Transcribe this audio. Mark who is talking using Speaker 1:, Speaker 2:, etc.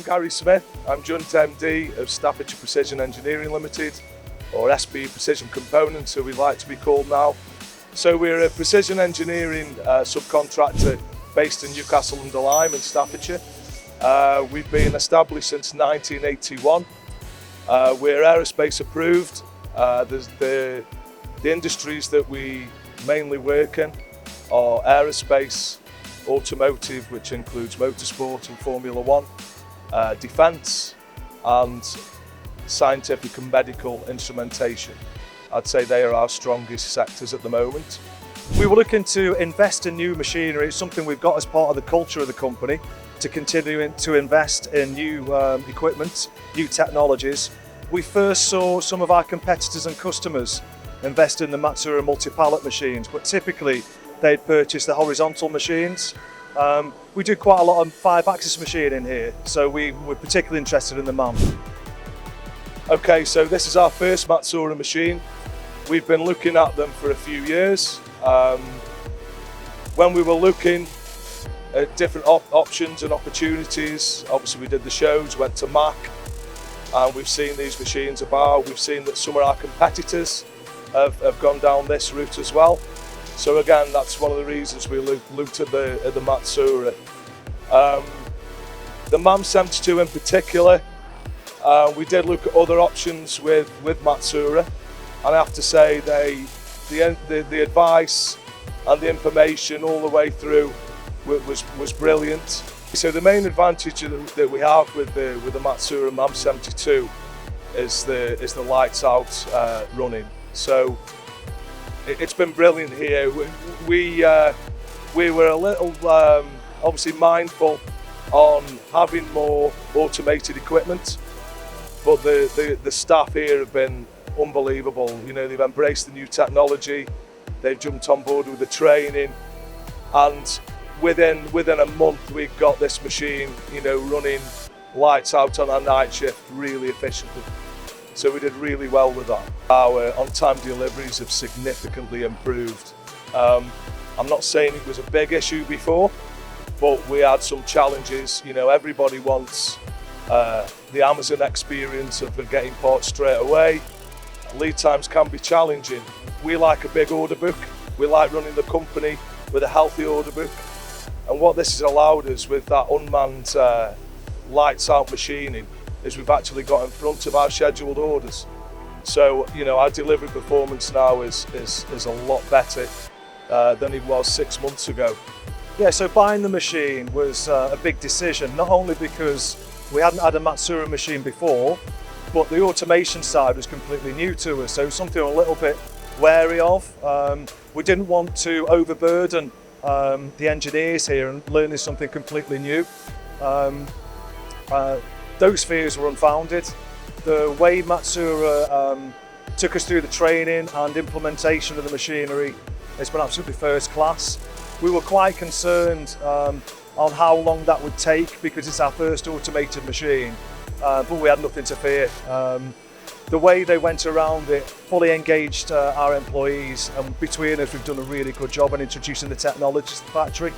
Speaker 1: Gary Smith. I'm Joint MD of Staffordshire Precision Engineering Ltd, or SPE Precision Components, who we like to be called now. So we're a precision engineering subcontractor based in Newcastle under Lyme in Staffordshire. We've been established since 1981. We're aerospace approved. The industries that we mainly work in are aerospace, automotive, which includes motorsport and Formula One, defence, and scientific and medical instrumentation. I'd say they are our strongest sectors at the moment.
Speaker 2: We were looking to invest in new machinery. It's something we've got as part of the culture of the company, to continue to invest in new equipment, new technologies. We first saw some of our competitors and customers invest in the Matsuura multi-pallet machines, but typically they'd purchase the horizontal machines. We do quite a lot of 5-axis machining here, so we were particularly interested in the MAM.
Speaker 1: Okay, so this is our first Matsuura machine. We've been looking at them for a few years. When we were looking at different options and opportunities, obviously we did the shows, went to MAC, and we've seen these machines about. We've seen that some of our competitors have gone down this route as well. So again, that's one of the reasons we looked at the Matsuura. The MAM72 in particular, we did look at other options with Matsuura, and I have to say the advice and the information all the way through was brilliant. So the main advantage that we have with the Matsuura MAM72 is the lights out running. So it's been brilliant here. We were a little obviously mindful on having more automated equipment, but the staff here have been unbelievable. You know, they've embraced the new technology, they've jumped on board with the training, and within a month we got this machine, you know, running lights out on our night shift really efficiently. So we did really well with that. Our on-time deliveries have significantly improved. I'm not saying it was a big issue before, but we had some challenges. You know, everybody wants the Amazon experience of getting parts straight away. Lead times can be challenging. We like a big order book. We like running the company with a healthy order book. And what this has allowed us with that unmanned lights out machining is we've actually got in front of our scheduled orders. So, you know, our delivery performance now is a lot better than it was 6 months ago.
Speaker 2: Yeah, so buying the machine was a big decision, not only because we hadn't had a Matsuura machine before, but the automation side was completely new to us, so something a little bit wary of. We didn't want to overburden the engineers here and learning something completely new. Those fears were unfounded. The way Matsuura took us through the training and implementation of the machinery has been absolutely first class. We were quite concerned on how long that would take because it's our first automated machine, but we had nothing to fear. The way they went around it fully engaged our employees, and between us we've done a really good job in introducing the technology to the factory.